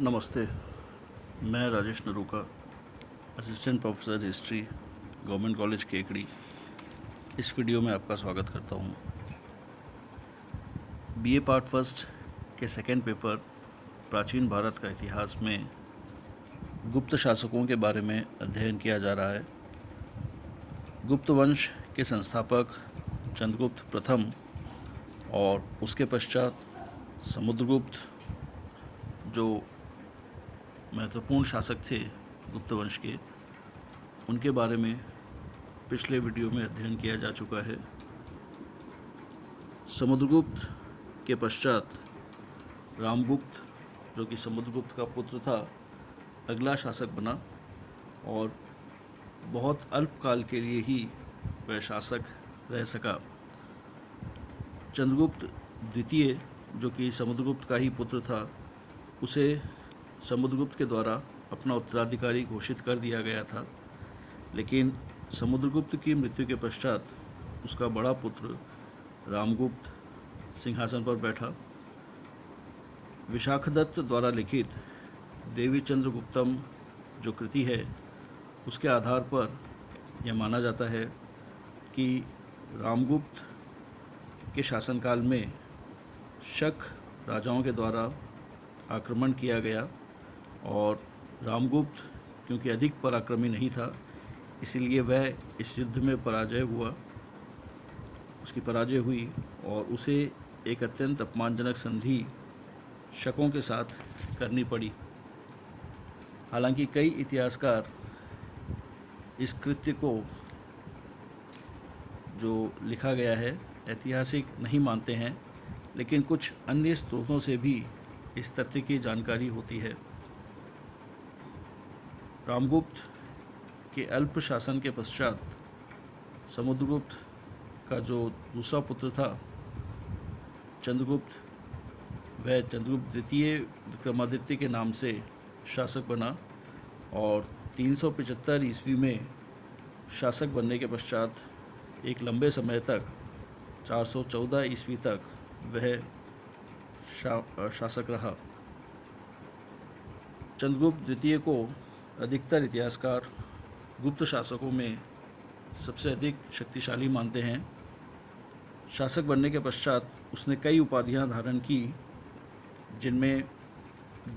नमस्ते। मैं Rajesh Naruka, assistant professor history, government college Kekri. इस वीडियो में आपका स्वागत करता हूँ। बीए पार्ट फर्स्ट के सेकेंड पेपर प्राचीन भारत का इतिहास में गुप्त शासकों के बारे में अध्ययन किया जा रहा है। गुप्त वंश के संस्थापक चंद्रगुप्त प्रथम और उसके पश्चात समुद्रगुप्त जो महत्वपूर्ण शासक थे गुप्त वंश के, उनके बारे में पिछले वीडियो में अध्ययन किया जा चुका है। समुद्रगुप्त के पश्चात रामगुप्त, जो कि समुद्रगुप्त का पुत्र था, अगला शासक बना और बहुत अल्पकाल के लिए ही वह शासक रह सका। चंद्रगुप्त द्वितीय, जो कि समुद्रगुप्त का ही पुत्र था, उसे समुद्रगुप्त के द्वारा अपना उत्तराधिकारी घोषित कर दिया गया था, लेकिन समुद्रगुप्त की मृत्यु के पश्चात उसका बड़ा पुत्र रामगुप्त सिंहासन पर बैठा। विशाखदत्त द्वारा लिखित देवी चंद्रगुप्तम जो कृति है, उसके आधार पर यह माना जाता है कि रामगुप्त के शासनकाल में शक राजाओं के द्वारा आक्रमण किया गया और रामगुप्त क्योंकि अधिक पराक्रमी नहीं था, इसीलिए वह इस युद्ध में पराजय हुआ, उसकी पराजय हुई और उसे एक अत्यंत अपमानजनक संधि शकों के साथ करनी पड़ी। हालांकि कई इतिहासकार इस कृत्य को, जो लिखा गया है, ऐतिहासिक नहीं मानते हैं, लेकिन कुछ अन्य स्रोतों से भी इस तथ्य की जानकारी होती है। रामगुप्त के अल्प शासन के पश्चात समुद्रगुप्त का जो दूसरा पुत्र था चंद्रगुप्त, वह चंद्रगुप्त द्वितीय विक्रमादित्य के नाम से शासक बना और 375 ईस्वी में शासक बनने के पश्चात एक लंबे समय तक 414 ईस्वी तक वह शासक रहा। चंद्रगुप्त द्वितीय को अधिकतर इतिहासकार गुप्त शासकों में सबसे अधिक शक्तिशाली मानते हैं। शासक बनने के पश्चात उसने कई उपाधियां धारण की, जिनमें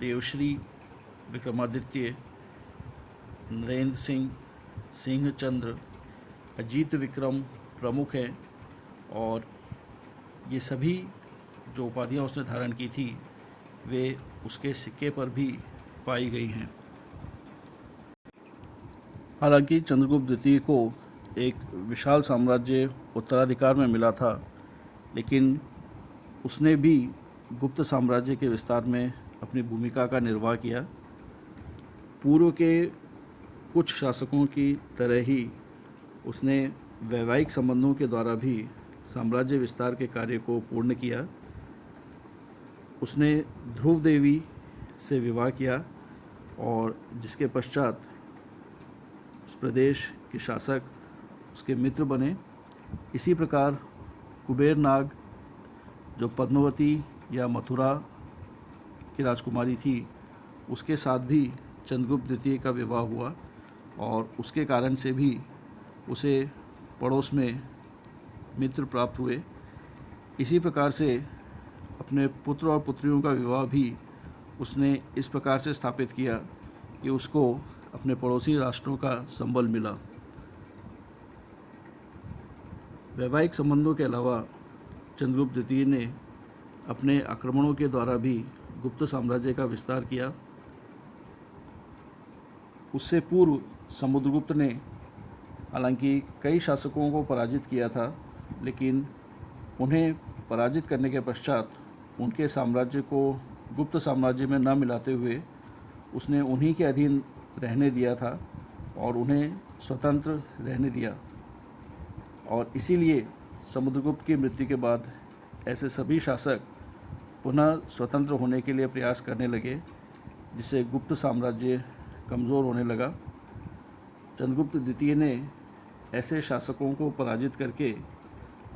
देवश्री, विक्रमादित्य, नरेंद्र सिंह, सिंहचंद्र, अजीत विक्रम प्रमुख हैं और ये सभी जो उपाधियां उसने धारण की थी, वे उसके सिक्के पर भी पाई गई हैं। हालांकि चंद्रगुप्त द्वितीय को एक विशाल साम्राज्य उत्तराधिकार में मिला था, लेकिन उसने भी गुप्त साम्राज्य के विस्तार में अपनी भूमिका का निर्वाह किया। पूर्व के कुछ शासकों की तरह ही उसने वैवाहिक संबंधों के द्वारा भी साम्राज्य विस्तार के कार्य को पूर्ण किया। उसने ध्रुव देवी से विवाह किया और जिसके पश्चात उस प्रदेश के शासक उसके मित्र बने। इसी प्रकार कुबेर नाग, जो पद्मावती या मथुरा की राजकुमारी थी, उसके साथ भी चंद्रगुप्त द्वितीय का विवाह हुआ और उसके कारण से भी उसे पड़ोस में मित्र प्राप्त हुए। इसी प्रकार से अपने पुत्र और पुत्रियों का विवाह भी उसने इस प्रकार से स्थापित किया कि उसको अपने पड़ोसी राष्ट्रों का संबल मिला। वैवाहिक संबंधों के अलावा चंद्रगुप्त द्वितीय ने अपने आक्रमणों के द्वारा भी गुप्त साम्राज्य का विस्तार किया। उससे पूर्व समुद्रगुप्त ने हालांकि कई शासकों को पराजित किया था, लेकिन उन्हें पराजित करने के पश्चात उनके साम्राज्य को गुप्त साम्राज्य में न मिलाते हुए उसने उन्हीं के अधीन रहने दिया था और उन्हें स्वतंत्र रहने दिया। और इसीलिए समुद्रगुप्त की मृत्यु के बाद ऐसे सभी शासक पुनः स्वतंत्र होने के लिए प्रयास करने लगे, जिससे गुप्त साम्राज्य कमज़ोर होने लगा। चंद्रगुप्त द्वितीय ने ऐसे शासकों को पराजित करके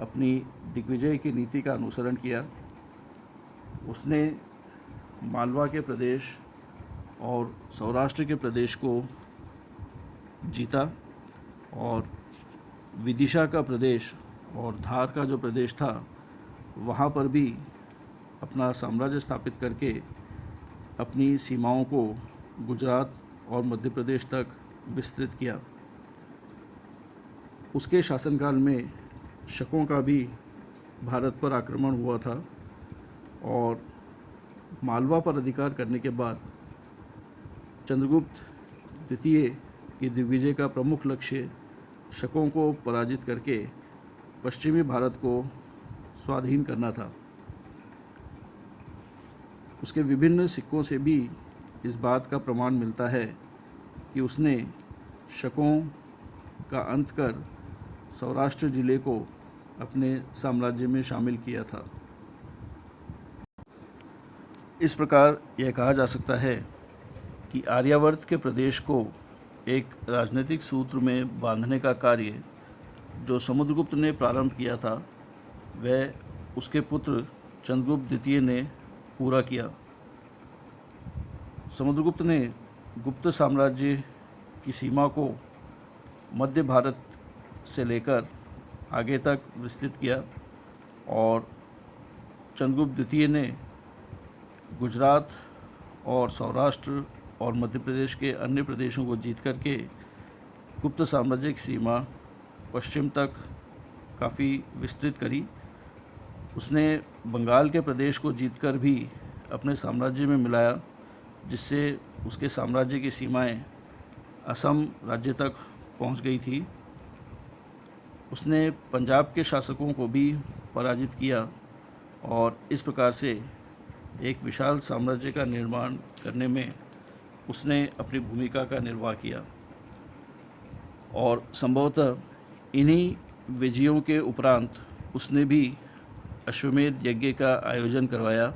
अपनी दिग्विजय की नीति का अनुसरण किया। उसने मालवा के प्रदेश और सौराष्ट्र के प्रदेश को जीता और विदिशा का प्रदेश और धार का जो प्रदेश था वहाँ पर भी अपना साम्राज्य स्थापित करके अपनी सीमाओं को गुजरात और मध्य प्रदेश तक विस्तृत किया। उसके शासनकाल में शकों का भी भारत पर आक्रमण हुआ था और मालवा पर अधिकार करने के बाद चंद्रगुप्त द्वितीय की दिग्विजय का प्रमुख लक्ष्य शकों को पराजित करके पश्चिमी भारत को स्वाधीन करना था। उसके विभिन्न सिक्कों से भी इस बात का प्रमाण मिलता है कि उसने शकों का अंत कर सौराष्ट्र जिले को अपने साम्राज्य में शामिल किया था। इस प्रकार यह कहा जा सकता है कि आर्यावर्त के प्रदेश को एक राजनीतिक सूत्र में बांधने का कार्य जो समुद्रगुप्त ने प्रारंभ किया था वह उसके पुत्र चंद्रगुप्त द्वितीय ने पूरा किया। समुद्रगुप्त ने गुप्त साम्राज्य की सीमा को मध्य भारत से लेकर आगे तक विस्तृत किया और चंद्रगुप्त द्वितीय ने गुजरात और सौराष्ट्र और मध्य प्रदेश के अन्य प्रदेशों को जीत करके गुप्त साम्राज्य की सीमा पश्चिम तक काफ़ी विस्तृत करी। उसने बंगाल के प्रदेश को जीतकर भी अपने साम्राज्य में मिलाया, जिससे उसके साम्राज्य की सीमाएं असम राज्य तक पहुंच गई थी। उसने पंजाब के शासकों को भी पराजित किया और इस प्रकार से एक विशाल साम्राज्य का निर्माण करने में उसने अपनी भूमिका का निर्वाह किया और संभवतः इन्हीं विजयों के उपरांत उसने भी अश्वमेध यज्ञ का आयोजन करवाया,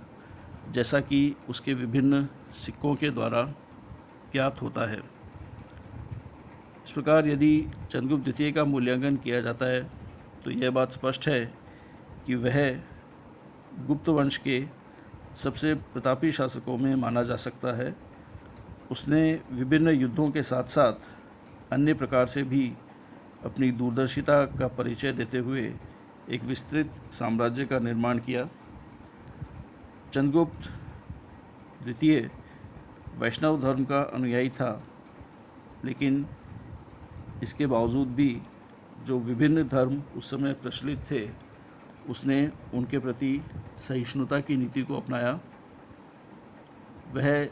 जैसा कि उसके विभिन्न सिक्कों के द्वारा ज्ञात होता है। इस प्रकार यदि चंद्रगुप्त द्वितीय का मूल्यांकन किया जाता है तो यह बात स्पष्ट है कि वह गुप्त वंश के सबसे प्रतापी शासकों में माना जा सकता है। उसने विभिन्न युद्धों के साथ साथ अन्य प्रकार से भी अपनी दूरदर्शिता का परिचय देते हुए एक विस्तृत साम्राज्य का निर्माण किया। चंद्रगुप्त द्वितीय वैष्णव धर्म का अनुयायी था, लेकिन इसके बावजूद भी जो विभिन्न धर्म उस समय प्रचलित थे उसने उनके प्रति सहिष्णुता की नीति को अपनाया। वह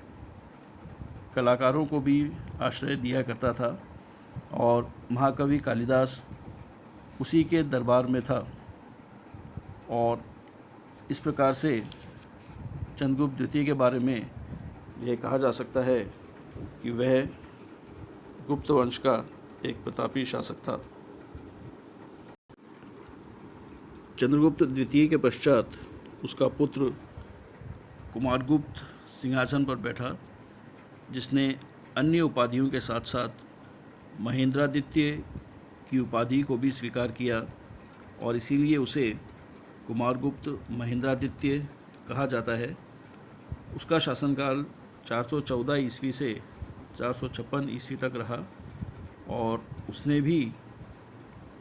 कलाकारों को भी आश्रय दिया करता था और महाकवि कालिदास उसी के दरबार में था और इस प्रकार से चंद्रगुप्त द्वितीय के बारे में यह कहा जा सकता है कि वह गुप्त वंश का एक प्रतापी शासक था। चंद्रगुप्त द्वितीय के पश्चात उसका पुत्र कुमारगुप्त सिंहासन पर बैठा, जिसने अन्य उपाधियों के साथ साथ महेंद्रादित्य की उपाधि को भी स्वीकार किया और इसीलिए उसे कुमारगुप्त महेंद्रादित्य कहा जाता है। उसका शासनकाल 414 ईस्वी से 456 ईस्वी तक रहा और उसने भी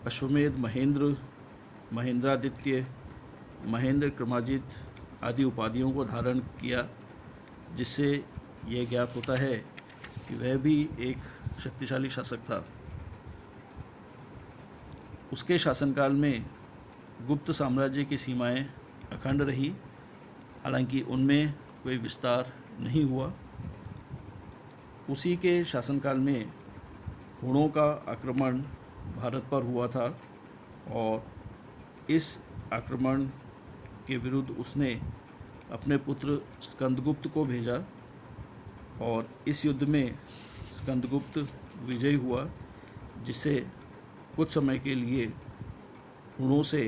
अश्वमेध महेंद्र, महेंद्रादित्य, महेंद्र क्रमाजित आदि उपाधियों को धारण किया, जिससे यह ज्ञात होता है कि वह भी एक शक्तिशाली शासक था। उसके शासनकाल में गुप्त साम्राज्य की सीमाएं अखंड रही, हालांकि उनमें कोई विस्तार नहीं हुआ। उसी के शासनकाल में हुणों का आक्रमण भारत पर हुआ था और इस आक्रमण के विरुद्ध उसने अपने पुत्र स्कंदगुप्त को भेजा और इस युद्ध में स्कंदगुप्त विजयी हुआ, जिससे कुछ समय के लिए हुणों से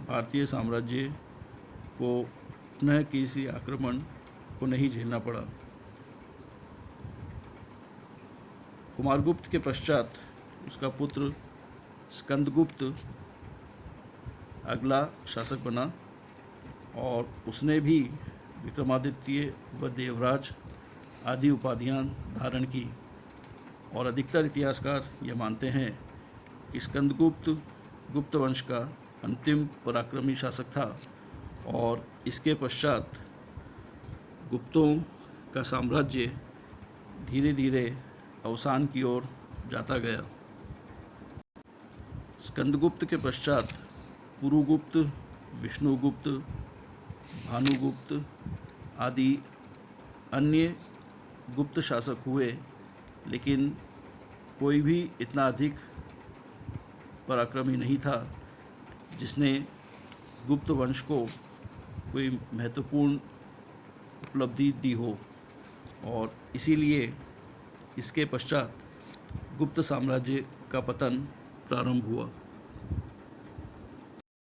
भारतीय साम्राज्य को पुनः किसी आक्रमण को नहीं झेलना पड़ा। कुमारगुप्त के पश्चात उसका पुत्र स्कंदगुप्त अगला शासक बना और उसने भी विक्रमादित्य व देवराज आदि उपाधियां धारण की और अधिकतर इतिहासकार ये मानते हैं कि स्कंदगुप्त गुप्त वंश का अंतिम पराक्रमी शासक था और इसके पश्चात गुप्तों का साम्राज्य धीरे धीरे अवसान की ओर जाता गया। स्कंदगुप्त के पश्चात पुरुगुप्त, विष्णुगुप्त, भानुगुप्त आदि अन्य गुप्त शासक हुए, लेकिन कोई भी इतना अधिक पराक्रमी नहीं था जिसने गुप्त वंश को कोई महत्वपूर्ण उपलब्धि दी हो, और इसीलिए इसके पश्चात गुप्त साम्राज्य का पतन प्रारंभ हुआ।